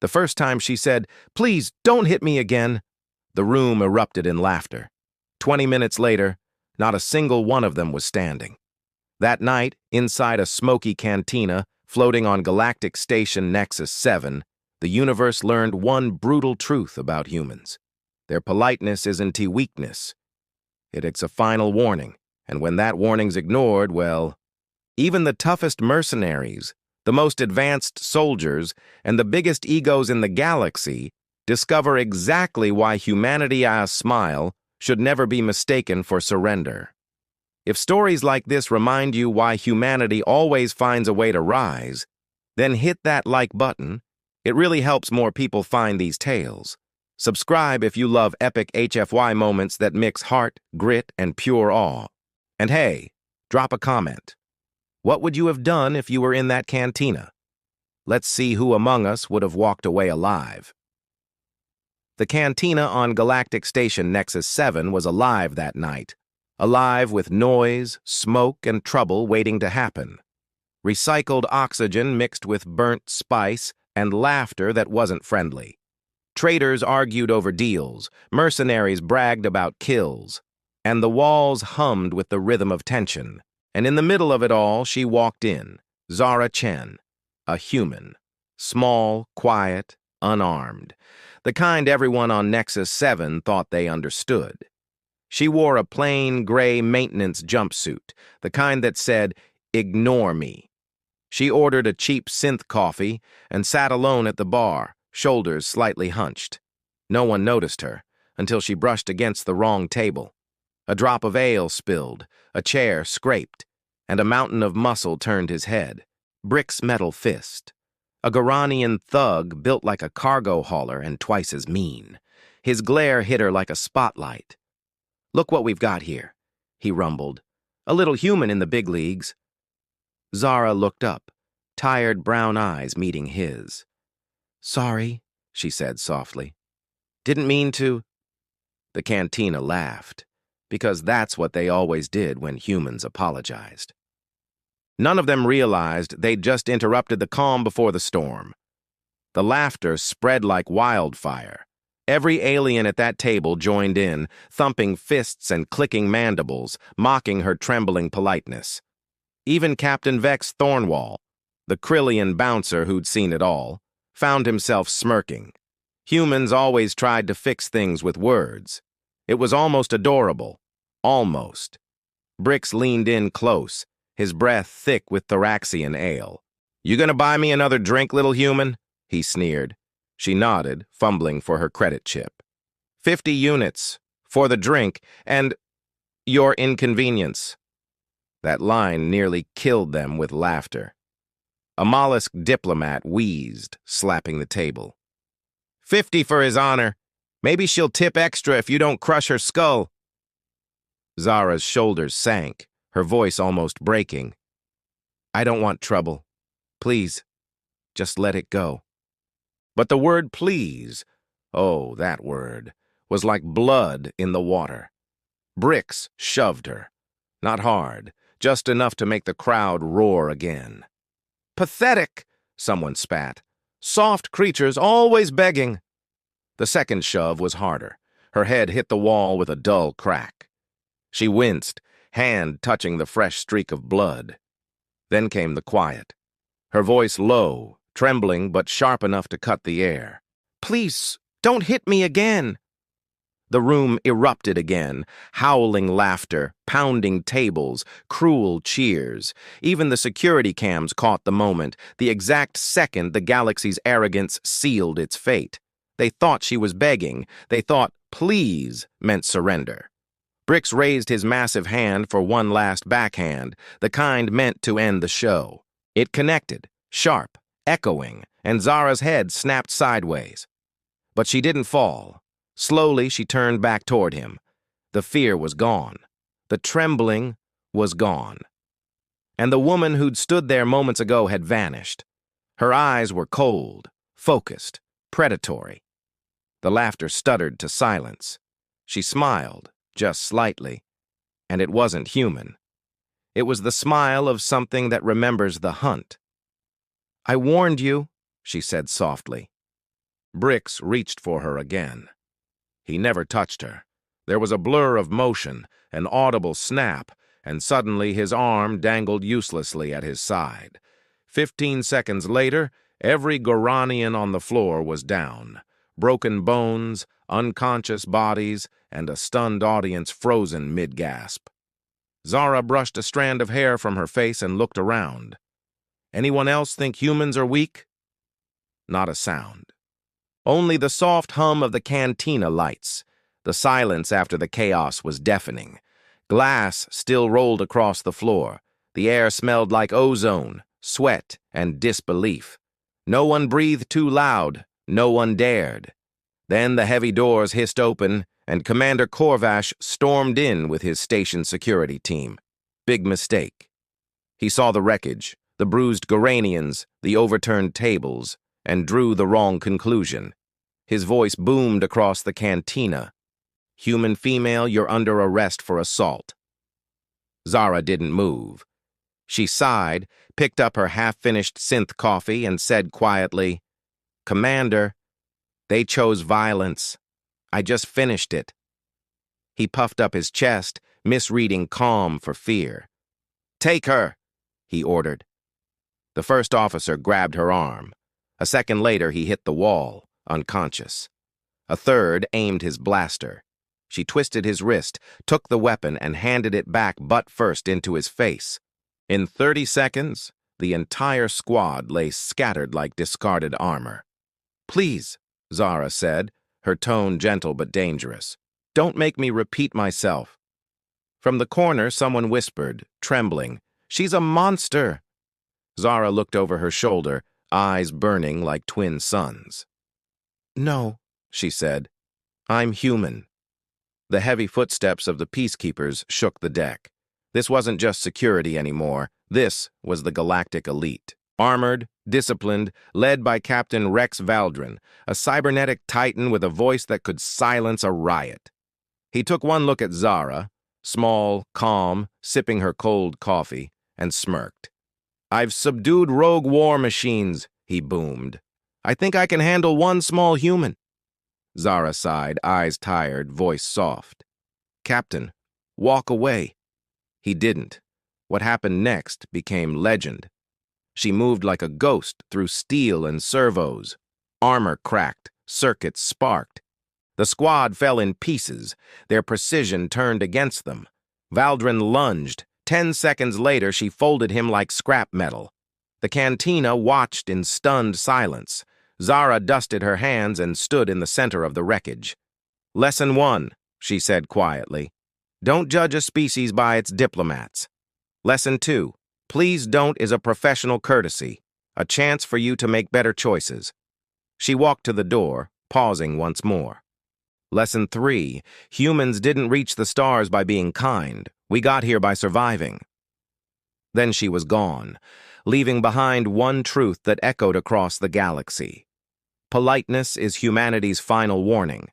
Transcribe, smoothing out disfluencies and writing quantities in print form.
The first time she said, "Please, don't hit me again," the room erupted in laughter. 20 minutes later, not a single one of them was standing. That night, inside a smoky cantina, floating on Galactic Station Nexus 7, the universe learned one brutal truth about humans. Their politeness isn't a weakness. It's a final warning, and when that warning's ignored, well, even the toughest mercenaries, the most advanced soldiers, and the biggest egos in the galaxy discover exactly why humanity's smile should never be mistaken for surrender. If stories like this remind you why humanity always finds a way to rise, then hit that like button. It really helps more people find these tales. Subscribe if you love epic HFY moments that mix heart, grit, and pure awe. And hey, drop a comment. What would you have done if you were in that cantina? Let's see who among us would have walked away alive. The cantina on Galactic Station Nexus 7 was alive that night. Alive with noise, smoke, and trouble waiting to happen. Recycled oxygen mixed with burnt spice and laughter that wasn't friendly. Traders argued over deals, mercenaries bragged about kills, and the walls hummed with the rhythm of tension. And in the middle of it all, she walked in, Zara Chen, a human, small, quiet, unarmed, the kind everyone on Nexus 7 thought they understood. She wore a plain, gray maintenance jumpsuit, the kind that said, "Ignore me." She ordered a cheap synth coffee and sat alone at the bar, shoulders slightly hunched. No one noticed her until she brushed against the wrong table. A drop of ale spilled, a chair scraped, and a mountain of muscle turned his head. Brick's metal fist. A Garanian thug built like a cargo hauler and twice as mean. His glare hit her like a spotlight. "Look what we've got here," he rumbled. "A little human in the big leagues." Zara looked up, tired brown eyes meeting his. "Sorry," she said softly. "Didn't mean to." The cantina laughed, because that's what they always did when humans apologized. None of them realized they'd just interrupted the calm before the storm. The laughter spread like wildfire. Every alien at that table joined in, thumping fists and clicking mandibles, mocking her trembling politeness. Even Captain Vex Thornwall, the Krillian bouncer who'd seen it all, found himself smirking. Humans always tried to fix things with words. It was almost adorable. Almost. Brix leaned in close, his breath thick with Thoraxian ale. "You gonna buy me another drink, little human?" he sneered. She nodded, fumbling for her credit chip. 50 units, for the drink, and your inconvenience." That line nearly killed them with laughter. A mollusk diplomat wheezed, slapping the table. 50 for his honor. Maybe she'll tip extra if you don't crush her skull." Zara's shoulders sank, her voice almost breaking. "I don't want trouble. Please, just let it go." But the word please, oh, that word, was like blood in the water. Bricks shoved her. Not hard, just enough to make the crowd roar again. "Pathetic," someone spat. "Soft creatures always begging." The second shove was harder. Her head hit the wall with a dull crack. She winced, hand touching the fresh streak of blood. Then came the quiet. Her voice low, trembling but sharp enough to cut the air. "Please, don't hit me again." The room erupted again, howling laughter, pounding tables, cruel cheers. Even the security cams caught the moment, the exact second the galaxy's arrogance sealed its fate. They thought she was begging. They thought please meant surrender. Brix raised his massive hand for one last backhand, the kind meant to end the show. It connected, sharp, echoing, and Zara's head snapped sideways. But she didn't fall. Slowly, she turned back toward him. The fear was gone. The trembling was gone. And the woman who'd stood there moments ago had vanished. Her eyes were cold, focused, predatory. The laughter stuttered to silence. She smiled, just slightly, and it wasn't human. It was the smile of something that remembers the hunt. "I warned you," she said softly. Bricks reached for her again. He never touched her. There was a blur of motion, an audible snap, and suddenly his arm dangled uselessly at his side. 15 seconds later, every Goranian on the floor was down. Broken bones, unconscious bodies, and a stunned audience frozen mid-gasp. Zara brushed a strand of hair from her face and looked around. Anyone else think humans are weak? Not a sound. Only the soft hum of the cantina lights. The silence after the chaos was deafening. Glass still rolled across the floor. The air smelled like ozone, sweat, and disbelief. No one breathed too loud. No one dared. Then the heavy doors hissed open, and Commander Corvash stormed in with his station security team. Big mistake. He saw the wreckage, the bruised Goranians, the overturned tables, and drew the wrong conclusion. His voice boomed across the cantina. "Human female, you're under arrest for assault." Zara didn't move. She sighed, picked up her half-finished synth coffee, and said quietly, "Commander, they chose violence. I just finished it." He puffed up his chest, misreading calm for fear. "Take her," he ordered. The first officer grabbed her arm. A second later, he hit the wall, unconscious. A third aimed his blaster. She twisted his wrist, took the weapon, and handed it back butt first into his face. In 30 seconds, the entire squad lay scattered like discarded armor. "Please," Zara said, her tone gentle but dangerous. "Don't make me repeat myself." From the corner, someone whispered, trembling, "She's a monster." Zara looked over her shoulder, eyes burning like twin suns. "No," she said. "I'm human." The heavy footsteps of the peacekeepers shook the deck. This wasn't just security anymore. This was the galactic elite. Armored, disciplined, led by Captain Rex Valdrin, a cybernetic titan with a voice that could silence a riot. He took one look at Zara, small, calm, sipping her cold coffee, and smirked. "I've subdued rogue war machines," he boomed. "I think I can handle one small human." Zara sighed, eyes tired, voice soft. "Captain, walk away." He didn't. What happened next became legend. She moved like a ghost through steel and servos. Armor cracked, circuits sparked. The squad fell in pieces, their precision turned against them. Valdrin lunged. 10 seconds later, she folded him like scrap metal. The cantina watched in stunned silence. Zara dusted her hands and stood in the center of the wreckage. "Lesson 1, she said quietly. "Don't judge a species by its diplomats. Lesson 2, please don't is a professional courtesy, a chance for you to make better choices." She walked to the door, pausing once more. Lesson 3, humans didn't reach the stars by being kind. We got here by surviving. Then she was gone, leaving behind one truth that echoed across the galaxy. Politeness is humanity's final warning.